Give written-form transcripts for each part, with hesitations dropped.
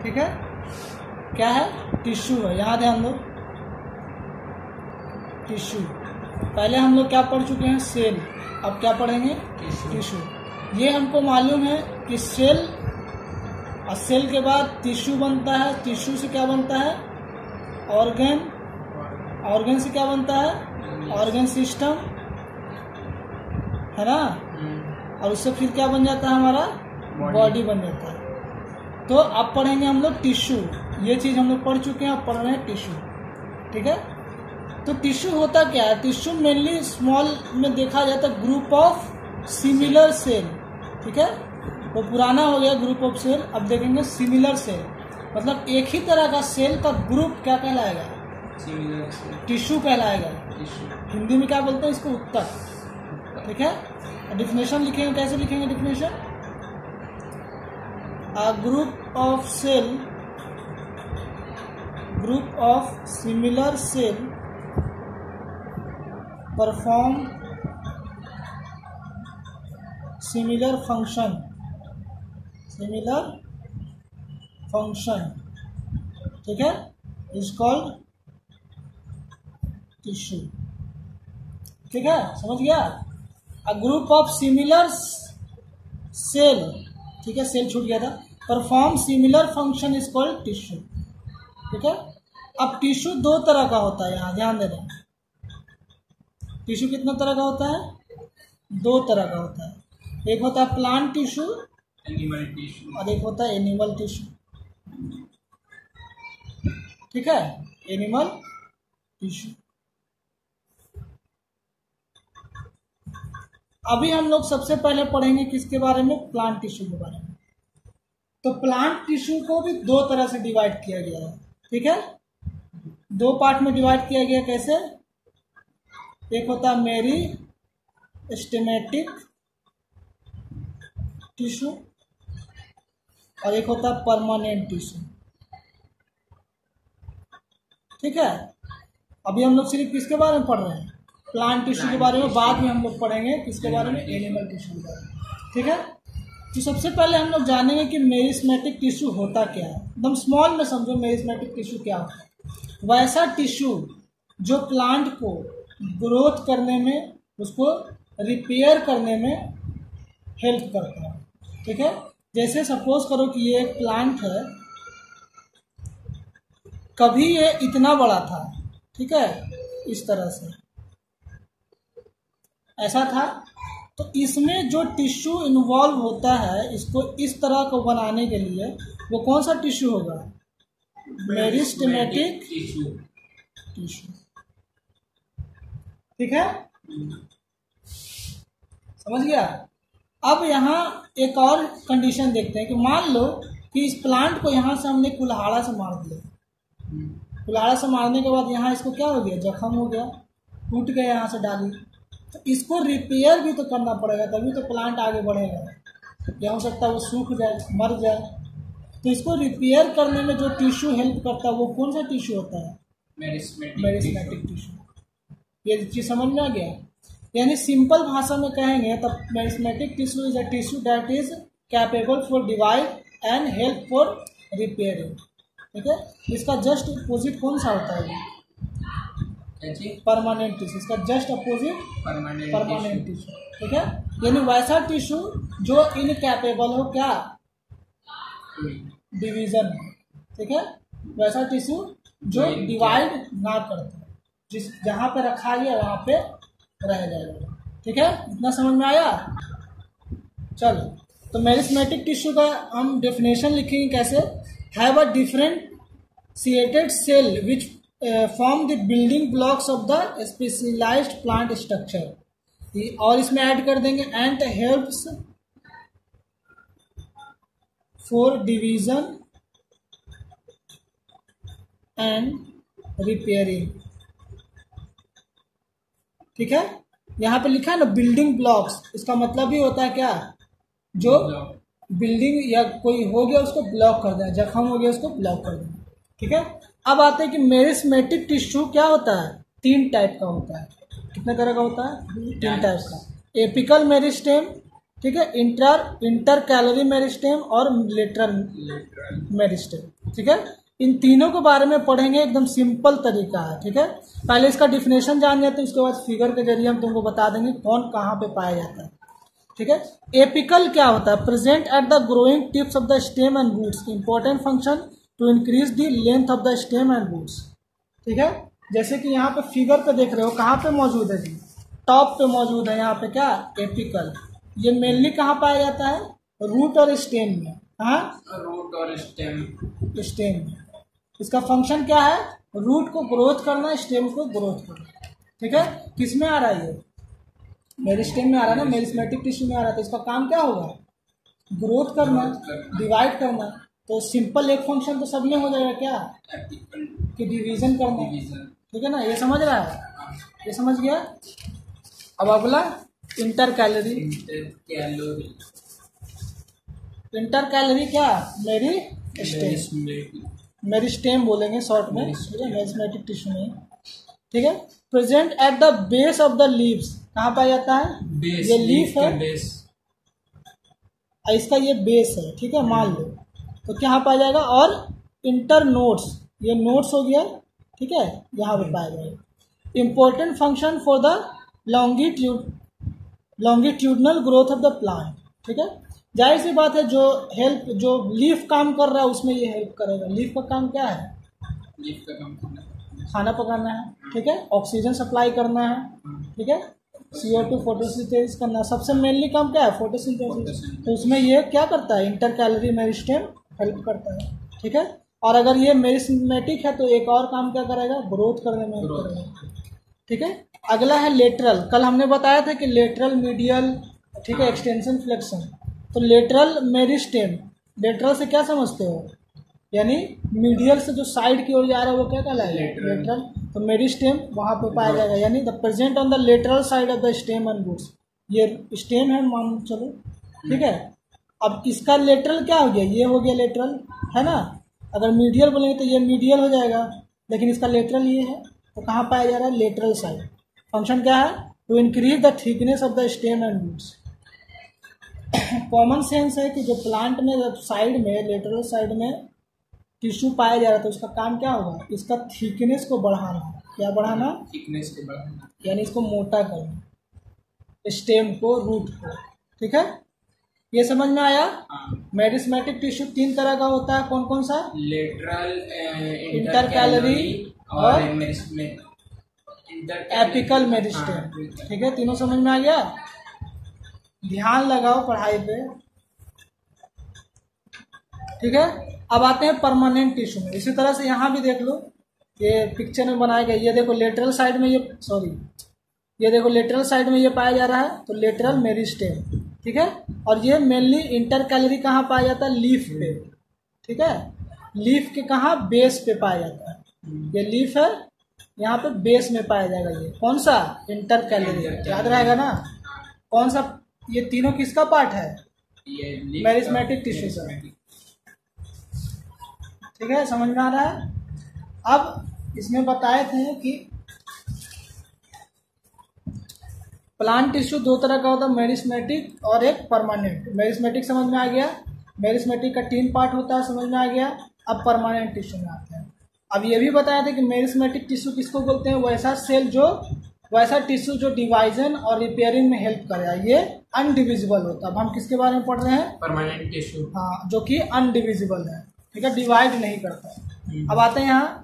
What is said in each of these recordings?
ठीक है, क्या है, टिश्यू है। यहाँ ध्यान दो, टिश्यू। पहले हम लोग क्या पढ़ चुके हैं, सेल। अब क्या पढ़ेंगे, टिश्यू। ये हमको मालूम है कि सेल, और सेल के बाद टिश्यू बनता है। टिश्यू से क्या बनता है, ऑर्गन। ऑर्गन से क्या बनता है, ऑर्गन सिस्टम, है ना। और उससे फिर क्या बन जाता है, हमारा बॉडी बन जाता है। तो अब पढ़ेंगे हम लोग टिश्यू। ये चीज हम लोग पढ़ चुके हैं, अब पढ़ रहे हैं टिश्यू। ठीक है, तो टिश्यू होता क्या है, टिश्यू मेनली स्मॉल में देखा जाता है ग्रुप ऑफ सिमिलर सेल। ठीक है, वो पुराना हो गया ग्रुप ऑफ सेल, अब देखेंगे सिमिलर सेल, मतलब एक ही तरह का सेल का ग्रुप क्या कहलाएगा, सिमिलर सेल, टिश्यू कहलाएगा। टिश्यू। हिंदी में क्या बोलते हैं इसको, उत्तक। ठीक है, डिफिनेशन लिखेंगे, कैसे लिखेंगे definition, a group of cell, group of similar cell perform similar function, similar function, ठीक है, इज कॉल्ड टिश्यू। ठीक है, समझ गया। A group of similar cell, ठीक है, सेल छूट गया था, perform similar function is called tissue. ठीक है, अब टिश्यू दो तरह का होता है, यहाँ ध्यान देना। टिश्यू कितना तरह का होता है, दो तरह का होता है। एक होता है प्लांट टिश्यू, एनिमल टिश्यू, और एक होता है एनिमल टिश्यू। ठीक है, एनिमल टिश्यू। अभी हम लोग सबसे पहले पढ़ेंगे किसके बारे में, प्लांट टिश्यू के बारे में। तो प्लांट टिश्यू को भी दो तरह से डिवाइड किया गया है। ठीक है, दो पार्ट में डिवाइड किया गया, कैसे, एक होता है मेरिस्टेमेटिक टिश्यू और एक होता है परमानेंट टिश्यू। ठीक है, अभी हम लोग सिर्फ किसके बारे में पढ़ रहे हैं, प्लांट टिश्यू के बारे में। बाद में हम लोग पढ़ेंगे किसके बारे में, एनिमल टिश्यू के बारे में। ठीक है, तो सबसे पहले हम लोग जानेंगे कि मेरिस्टेमेटिक टिश्यू होता क्या है। एकदम स्मॉल में समझो मेरिस्टेमेटिक टिश्यू क्या होता है। वैसा टिश्यू जो प्लांट को ग्रोथ करने में, उसको रिपेयर करने में हेल्प करता है। ठीक है, जैसे सपोज करो कि ये एक प्लांट है, कभी ये इतना बड़ा था, ठीक है, इस तरह से ऐसा था, तो इसमें जो टिश्यू इन्वॉल्व होता है इसको इस तरह को बनाने के लिए, वो कौन सा टिश्यू होगा, मेरिस्टेमेटिक टिश्यू। ठीक है, समझ गया। अब यहाँ एक और कंडीशन देखते हैं कि मान लो कि इस प्लांट को यहाँ से हमने कुल्हाड़ा से मार दिया। कुल्हाड़ा से मारने के बाद यहाँ इसको क्या हो गया, जख्म हो गया, टूट गया यहाँ से डाली। तो इसको रिपेयर भी तो करना पड़ेगा, तभी तो प्लांट आगे बढ़ेगा। या हो सकता है वो सूख जाए, मर जाए। तो इसको रिपेयर करने में जो टिश्यू हेल्प करता है वो कौन सा टिश्यू होता है, मेरिस्टेमेटिक टिश्यू। ये चीज समझ में आ गया। यानी सिंपल भाषा में कहेंगे तो meristematic tissue is a tissue that is capable for divide and help for repairing. ठीक है, इसका जस्ट अपोजिट कौन सा होता है, परमानेंट टिश्यू। इसका जस्ट अपोजिट परमानेंट टिश्यू। ठीक है, यानी वैसा टिश्यू जो इनकैपेबल हो क्या, डिवीजन। ठीक है, वैसा टिश्यू जो डिवाइड ना करता, जिस जहां पे रखा गया वहां पे रह जाएगा। ठीक है, इतना समझ में आया। चलो, तो मेरिस्टेमेटिक टिश्यू का हम डेफिनेशन लिखेंगे कैसे, have a differentiated cell which form the building blocks of the specialised plant structure. और इसमें ऐड कर देंगे and helps for division and repairing. ठीक है, यहाँ पे लिखा है ना बिल्डिंग ब्लॉक्स, इसका मतलब ही होता है क्या, जो बिल्डिंग या कोई हो गया उसको ब्लॉक कर देना, जख्म हो गया उसको ब्लॉक कर देना। ठीक है, अब आते हैं कि मेरिस्टेमेटिक टिश्यू क्या होता है, तीन टाइप का होता है। कितने तरह का होता है, तीन टाइप का। एपिकल मेरिस्टेम, ठीक है, इंटर कैलोरी मेरिस्टेम और लेटरल मेरिस्टेम। ठीक है, इन तीनों के बारे में पढ़ेंगे, एकदम सिंपल तरीका है। ठीक है, पहले इसका डिफिनेशन जान लेते हैं, उसके बाद फिगर के जरिए हम तुमको बता देंगे कौन कहाँ पे पाया जाता है। ठीक है, एपिकल क्या होता है? Present at the growing tips of the stem and roots, important function to increase the length of the stem and roots. ठीक है, जैसे कि यहाँ पे फिगर पे देख रहे हो, कहाँ पे मौजूद है जी? टॉप पे मौजूद है यहाँ पे क्या? एपिकल। ये मेनली कहाँ पाया जाता है? रूट और स्टेम में। हाँ, रूट और स्टेम में। इसका फंक्शन क्या है? रूट को ग्रोथ करना, स्टेम को ग्रोथ करना। ठीक है, किस में आ रहा है? ये मेरिस्टेम में आ रहा है ना, मेरिस्मेटिक टिश्यू में आ रहा है। तो इसका काम क्या होगा? ग्रोथ करना, डिवाइड करना। तो सिंपल एक फंक्शन तो सब में हो जाएगा क्या? कि डिवीजन करना। ठीक है ना, ये समझ रहा है? ये समझ गया। अब अगला इंटर कैलोरी। इंटर कैलोरी क्या? मेरिस्टेम बोलेंगे शॉर्ट में, मेरिस्मेटिक टिश्यू में। ठीक है, present at the base of the leaves, कहाँ पाया जाता है? ये लीफ है, इसका ये बेस है। ठीक है, मान लो तो क्या पाया जाएगा? और इंटर नोड्स, ये नोड्स हो गया। ठीक है, यहाँ पे पाया जाएगा। Important function for the longitudinal growth of the plant. ठीक है, जाहिर सी बात है, जो लीफ काम कर रहा है उसमें ये हेल्प करेगा। लीफ का काम क्या है? लीफ का काम खाना पकाना है। ठीक है, ऑक्सीजन सप्लाई करना है। ठीक है, CO2 फोटोसिंथेसिस करना। सबसे मेनली काम क्या है? फोटोसिंथेसिस। तो उसमें ये क्या करता है? इंटर कैलोरी मेरिस्टेम हेल्प करता है। ठीक है, और अगर ये मेरिस्मेटिक है तो एक और काम क्या करेगा? ग्रोथ करने में हेल्प करेगा। ठीक है, अगला है लेटरल। कल हमने बताया था कि लेटरल, मीडियल, ठीक है, एक्सटेंशन, फ्लेक्शन। तो लेटरल मेरिस्टेम, लेटरल से क्या समझते हो? यानी मीडियल से जो साइड की ओर जा रहा है वो क्या कहलाएगा? लेटरल। तो मेरिस्टेम वहाँ पे पाया जाएगा, यानी the present on the lateral side of the stem and roots. ये स्टेम है मान चलो। ठीक है, अब इसका लेटरल क्या हो गया? ये हो गया लेटरल, है ना। अगर मीडियल बोलेंगे तो ये मीडियल हो जाएगा, लेकिन इसका लेटरल ये है। तो कहाँ पाया जा रहा है? Lateral side. फंक्शन क्या है? To increase the thickness of the stem and roots. Common sense है कि जो प्लांट में जब साइड में, लेटरल साइड में टिश्यू पाया जा रहा है तो उसका काम क्या होगा? इसका थिकनेस को बढ़ाना। क्या बढ़ाना? थिकनेस को बढ़ाना, यानी इसको मोटा करना, स्टेम को, रूट को। ठीक है, ये समझ में आया? मेरिस्मेटिक टिश्यू 3 तरह का होता है। कौन कौन सा? लेटरल, इंटर कैलोरी और एपिकल मेरिस्टेम। मेरिस्टेम। ठीक है, तीनों समझ में आ गया? ध्यान लगाओ पढ़ाई पे। ठीक है, अब आते हैं परमानेंट टिश्यू में। इसी तरह से यहाँ भी देख लो, ये पिक्चर में बनाया गया। ये देखो लेटरल साइड में, ये देखो लेटरल साइड में ये पाया जा रहा है, तो लेटरल मेरिस्टेम। ठीक है, और ये मेनली इंटर कैलोरी कहाँ पाया जाता है? लीफ पे। ठीक है, लीफ के कहाँ? बेस पे पाया जाता है। ये लीफ है, यहाँ पे बेस में पाया जाएगा। ये कौन सा? Inter calorie. याद रहेगा ना? कौन सा? ये तीनों किसका पार्ट है? मेरिस्मेटिक टिश्यू का। ठीक है, समझ में आ रहा है? अब इसमें बताए थे कि प्लांट टिश्यू 2 तरह का होता है, मेरिस्मेटिक और एक परमानेंट। मेरिस्मेटिक समझ में आ गया? मेरिस्मेटिक का 3 पार्ट होता है, समझ में आ गया? अब परमानेंट टिश्यू में आते हैं। अब ये भी बताया था कि मेरिस्मेटिक टिश्यू किसको बोलते हैं? वैसा टिश्यू जो डिवाइजन और रिपेयरिंग में हेल्प करेगा। ये अनडिविजिबल होता है। अब हम किसके बारे में पढ़ रहे हैं? Permanent tissue. हाँ, जो कि अनडिविजिबल है। ठीक है, डिवाइड नहीं करता है। अब आते हैं यहाँ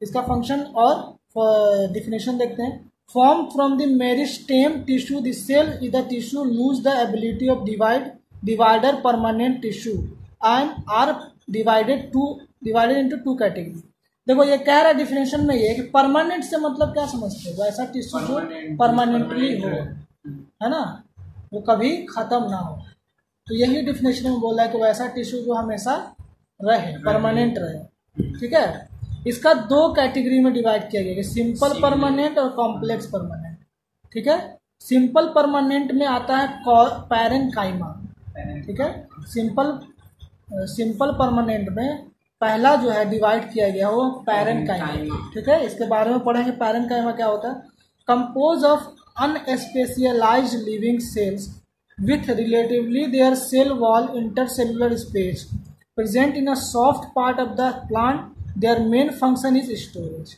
इसका फंक्शन और डिफिनेशन देखते हैं। Form from the meristem tissue, the cell is the tissue lose the ability of divider permanent tissue and are divided into 2 category. देखो ये कह रहा है डिफिनेशन में ये कि परमानेंट से मतलब क्या समझते हो? ऐसा टिश्यू जो परमानेंटली हो, है ना, वो कभी खत्म ना हो। तो यही डिफिनेशन में बोला है कि वैसा टिश्यू जो हमेशा रहे, परमानेंट रहे। ठीक है, इसका 2 कैटेगरी में डिवाइड किया गया, सिंपल परमानेंट और कॉम्प्लेक्स परमानेंट। ठीक है, सिंपल परमानेंट में आता है पैरेन्काइमा। ठीक है, सिंपल परमानेंट में पहला जो है डिवाइड किया गया वो पैरेन्काइमा। ठीक है, इसके बारे में पढ़ेंगे। पैरेन्काइमा क्या होता है? Composed of unspecialised living cells with relatively their cell wall intercellular space present in a soft part of the plant. Their main function is storage.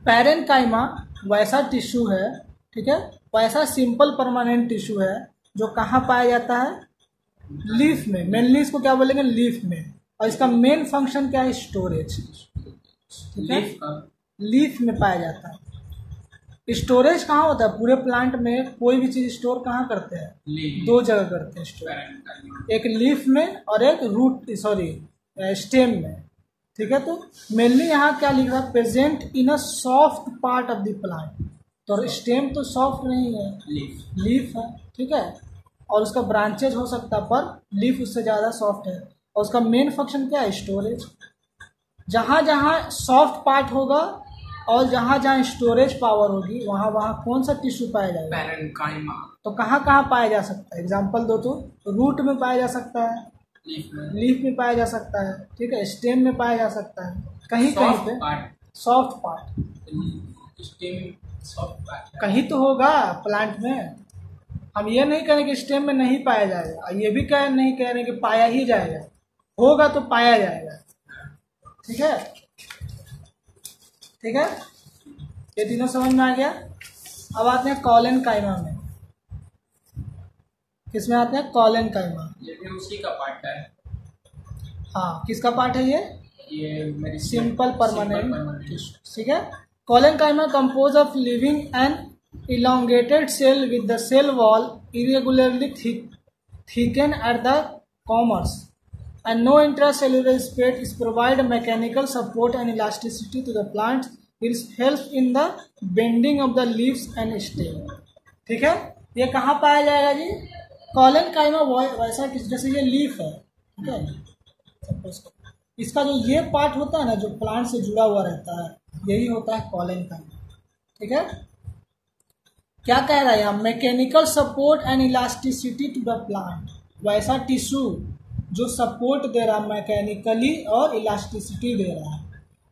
Parenchyma वैसा टिश्यू है, ठीक है, वैसा सिंपल परमानेंट टिश्यू है जो कहाँ पाया जाता है, लीफ में. मेनली इसको क्या बोलेंगे, लीफ में. और इसका मेन फंक्शन क्या है, स्टोरेज. ठीक है, लीफ में पाया जाता है. स्टोरेज कहाँ होता है, पूरे प्लांट में कोई भी चीज स्टोर कहाँ करते हैं, दो जगह करते हैं स्टोर, एक लीफ में और एक रूट स्टेम में. ठीक है, तो मेनली यहाँ क्या लिख रहा है, present in a soft part of the plant. तो स्टेम तो सॉफ्ट नहीं है, लीफ है. ठीक है, और उसका ब्रांचेज हो सकता है पर लीफ उससे ज़्यादा सॉफ्ट है. और उसका मेन फंक्शन क्या है, स्टोरेज. जहाँ जहाँ सॉफ्ट पार्ट होगा और जहाँ जहाँ स्टोरेज पावर होगी वहाँ वहाँ कौन सा टिश्यू पाया जाएगा, पैरेनकाइमा. तो कहाँ कहाँ पाया जा सकता है, एग्जाम्पल दो तो रूट में पाया जा सकता है, लीफ में पाया जा सकता है. ठीक है, स्टेम में पाया जा सकता है, कहीं कहीं पे सॉफ्ट पार्ट, कहीं तो होगा प्लांट में. हम ये नहीं कह रहे कि स्टेम में नहीं पाया जाएगा, ये भी नहीं कह रहे कि पाया ही जाएगा, होगा तो पाया जाएगा. ठीक है, ठीक है, ये तीनों समझ में आ गया. अब आते हैं कॉलेनकाइमा में. किसमें आते हैं, कॉलेनकाइमा. ये भी उसी का पार्ट है. हाँ, किसका पार्ट है ये मेरी सिंपल परमानेंट. ठीक है, collenchyma compose of living and elongated cell with the cell wall irregularly thickened at the corners and no intracellular space is provide mechanical support and elasticity to the plants. It helps in the bending of the leaves and stem. ठीक है, ये कहाँ पाया जाएगा जी, collenchyma वैसा जैसे ये leaf है. ठीक है, इसका जो ये पार्ट होता है ना, जो प्लांट से जुड़ा हुआ रहता है, यही होता है कॉलेनकाइमा. ठीक है, क्या कह रहा है यहाँ, mechanical support and elasticity to the plant. वैसा टिश्यू जो सपोर्ट दे रहा है मैकेनिकली और इलास्टिसिटी दे रहा है.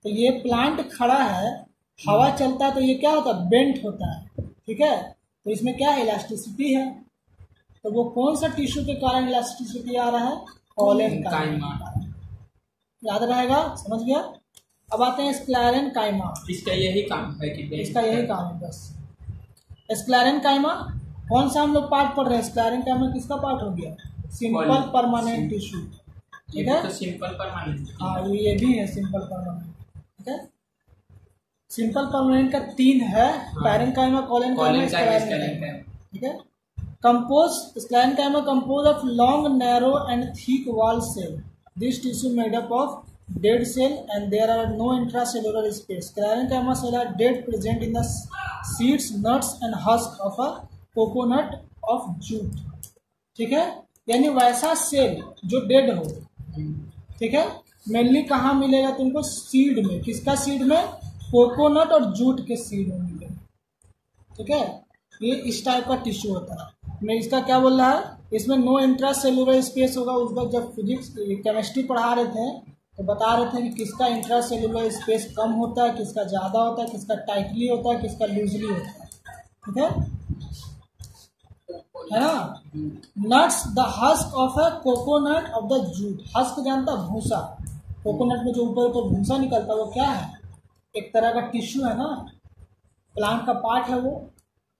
तो ये प्लांट खड़ा है, हवा चलता है तो ये क्या होता है, बेंट होता है. ठीक है, तो इसमें क्या है, इलास्टिसिटी है. तो वो कौन सा टिश्यू के कारण इलास्टिसिटी आ रहा है, कॉलेनकाइमा. याद रहेगा, समझ गया. अब आते हैं स्क्लेरेनकाइमा. इसका यही काम है कि इसका यही काम है बस. स्क्लेरेनकाइमा कौन सा हम लोग पार्ट पढ़ रहे हैं, स्क्लेरेनकाइमा किसका पार्ट हो गया, सिंपल परमानेंट टिश्यू. ठीक है, तो सिंपल परमानेंट. हाँ, ये भी है सिंपल परमानेंट. ठीक है, सिंपल परमानेंट का 3 है, पैरेनकाइमा, कॉलेनकाइमा, स्क्लेरेनकाइमा. ठीक है, sclerenchyma compose of long narrow and thick wall cell. This tissue made up of dead cell and there are no intracellular space. Sclerenchyma cell are dead present in the seeds, nuts and husk of a coconut of jute. ठीक है, यानी वैसा cell जो dead हो. ठीक है, mainly कहाँ मिलेगा तुमको, सीड में. किसका सीड में, कोकोनट और जूट के सीड में मिलेगा. ठीक है, ये इस टाइप का टिश्यू होता है. मैं इसका क्या बोल रहा है, इसमें नो इंट्रासेलुलर स्पेस होगा. उस वक्त जब फिजिक्स केमिस्ट्री पढ़ा रहे थे तो बता रहे थे कि किसका इंट्रासेलुलर स्पेस कम होता है, किसका ज़्यादा होता है, किसका टाइटली होता है, किसका लूजली होता है. ठीक है ना. Nuts the husk of a coconut of the jute. Husk जानता, भूसा. कोकोनट में जो ऊपर ऊपर भूसा निकलता है वो क्या है, एक तरह का टिश्यू है ना, प्लांट का पार्ट है.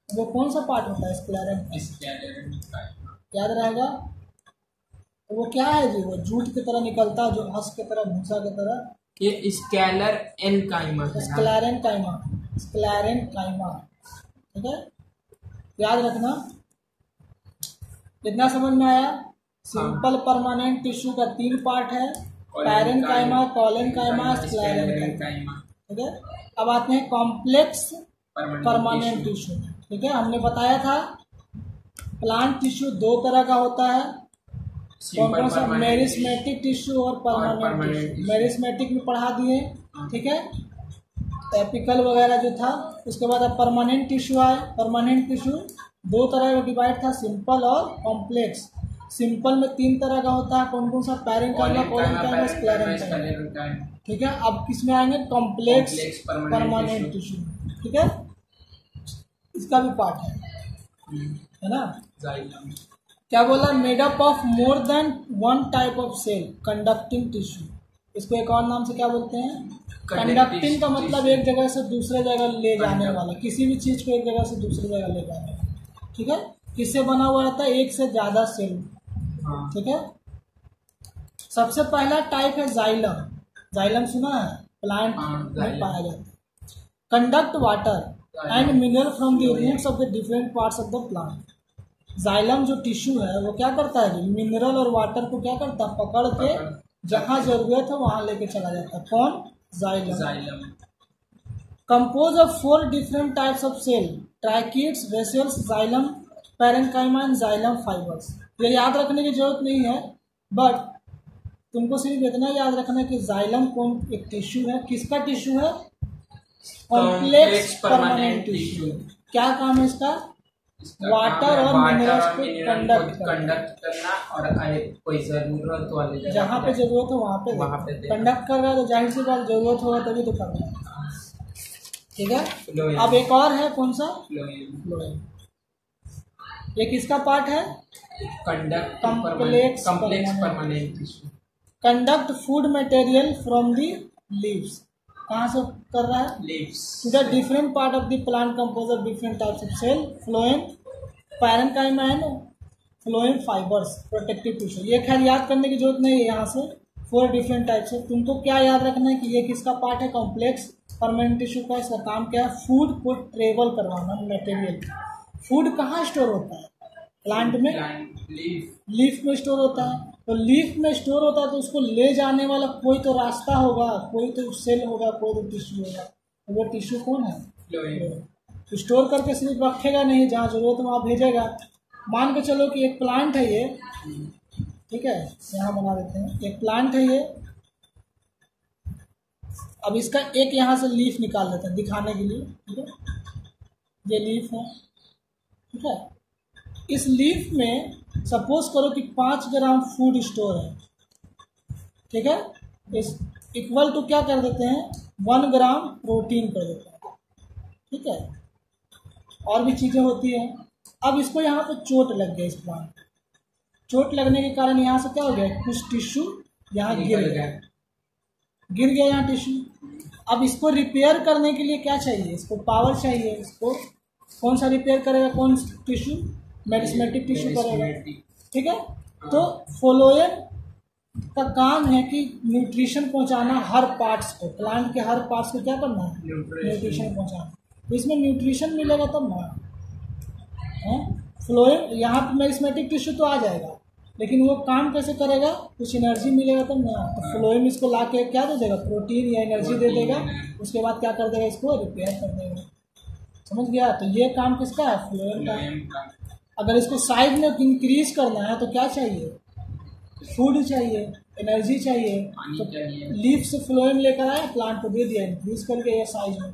वो कौन सा पार्ट होता है, स्क्लेरेनकाइमा. याद रहेगा. तो वो क्या है जी, वो जूट की तरह निकलता है, जो हस्क की तरह, भूसा की तरह. ये स्क्लेरेनकाइमा. Sclerenchyma, sclerenchyma. ठीक है, याद रखना. कितना समझ में आया. सिंपल परमानेंट टिश्यू का 3 पार्ट है, पैरेनकाइमा, कॉलेनकाइमा, स्क्लेरेनकाइमा. ठीक है, अब आते हैं कॉम्प्लेक्स परमानेंट टिश्यू. ठीक है, हमने बताया था प्लांट टिश्यू 2 तरह का होता है. कौन सा, मेरिस्मेटिक टिश्यू और परमानेंट टिश्यू. मेरिस्मेटिक में पढ़ा दिए. ठीक है, एपिकल वगैरह जो था. उसके बाद अब परमानेंट टिश्यू आए. परमानेंट टिश्यू 2 तरह का डिवाइड था, सिंपल और कॉम्प्लेक्स. सिंपल में 3 तरह का होता है. कौन कौन सा, पैरेनकाइमा, कॉलेनकाइमा, स्क्लेरेनकाइमा. ठीक है, अब किसमें आएंगे, कॉम्प्लेक्स परमानेंट टिश्यू. ठीक है, इसका भी पार्ट है. है ना। जाइलम। क्या बोला, made up of more than one type of cell conducting tissue. इसको एक और नाम से क्या बोलते हैं, कंडक्टिंग का मतलब एक जगह से दूसरे जगह ले जाने वाला, किसी भी चीज को एक जगह से दूसरी जगह ले जाने वाला। ठीक है, किससे बना हुआ रहता है, एक से ज्यादा सेल। ठीक है, सबसे पहला टाइप है जाइलम। जाइलम सुना है, प्लांट में पाया जाता है। Conduct water and mineral from the roots of the different parts of the plant. Xylem जो टिश्यू है वो क्या करता है, मिनरल और वाटर को क्या करता है, पकड़ के जहां जरूरत है वहां लेके चला जाता है। कौन, xylem. Compose of 4 different types of cell, tracheids, vessels, xylem parenchyma and xylem fibres. ये याद रखने की जरूरत नहीं है, बट तुमको सिर्फ इतना याद रखना है कि जाइलम कौन एक टिश्यू है, किसका टिश्यू है, कॉम्प्लेक्स परमानेंट टिश्यू। क्या काम है इसका, वाटर और मिनरल्स को कंडक्ट करना, और कोई जरूरत वाले जहाँ पे जरूरत हो वहाँ पे कंडक्ट कर रहा है, तो जाहिर सी बात जरूरत होगा तभी तो करना है। ठीक है, अब एक और है, कौन सा, फ्लोएम। ये किसका पार्ट है, complex permanent tissue. Conduct food material from the leaves. कहाँ से कर रहा है, leaves, to the different part of the plant compose of different types of cell, phloem, parenchyma and phloem fibres, protective tissue. ये खैर याद करने की जरूरत नहीं है, यहाँ से 4 डिफरेंट टाइप्स है। तुमको क्या याद रखना है कि ये किसका पार्ट है, कॉम्प्लेक्स परमानेंट टिश्यू का। इसका काम क्या है, फूड को ट्रेवल करवाना, मटेरियल। फूड कहाँ स्टोर होता है, प्लांट में, लीफ में स्टोर होता है। तो लीफ में स्टोर होता है तो उसको ले जाने वाला कोई तो रास्ता होगा, कोई तो सेल होगा, कोई तो टिश्यू होगा। तो वो टिश्यू कौन है, तो स्टोर करके सिर्फ रखेगा नहीं, जहाँ जरूरत है वहाँ भेजेगा। मान के चलो कि एक प्लांट है ये, ठीक है, यहाँ बना देते हैं, एक प्लांट है ये। अब इसका एक यहाँ से लीफ निकाल देते हैं दिखाने के लिए। ठीक है, ये लीफ है। ठीक है, इस लीफ में सपोज करो कि 5 ग्राम फूड स्टोर है। ठीक है, इस इक्वल टू क्या कर देते हैं, 1 ग्राम प्रोटीन कर देते हैं। ठीक है, और भी चीज़ें होती हैं। अब इसको यहाँ पे चोट लग गया, इस प्लांट चोट लगने के कारण यहाँ से क्या हो गया, कुछ टिश्यू यहाँ गिर गया यहाँ टिश्यू। अब इसको रिपेयर करने के लिए क्या चाहिए, इसको पावर चाहिए। इसको कौन सा रिपेयर करेगा, कौन टिश्यू, मेरिस्मेटिक टिश्यू करेगा। ठीक है, तो फ्लोएम का काम है कि न्यूट्रिशन पहुंचाना हर पार्ट्स को, प्लांट के हर पार्ट्स को क्या करना है, न्यूट्रिशन पहुंचाना। तो इसमें न्यूट्रिशन मिलेगा तब ना है। फ्लोएम यहाँ पे मेरिस्मेटिक टिश्यू तो आ जाएगा, लेकिन वो काम कैसे करेगा, कुछ एनर्जी मिलेगा तब ना। तो फ्लोएम इसको ला के क्या दे देगा, प्रोटीन या एनर्जी दे देगा। उसके बाद क्या कर देगा, इसको रिपेयर कर देगा। समझ गया, तो ये काम किसका है, फ्लोएम का। अगर इसको साइज में इंक्रीज करना है तो क्या चाहिए, फूड चाहिए, एनर्जी चाहिए। तो लीफ से फ्लोएम लेकर आया, प्लांट को दे दिया, इंक्रीज करके ये साइज में।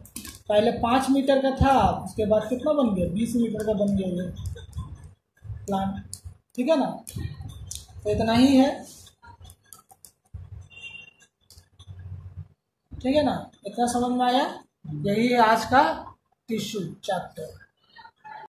पहले 5 मीटर का था, उसके बाद कितना बन गया, 20 मीटर का बन गया ये प्लांट। ठीक है ना, तो इतना ही है। ठीक है ना, इतना समझ में आया। यही है आज का टिश्यू चैप्टर।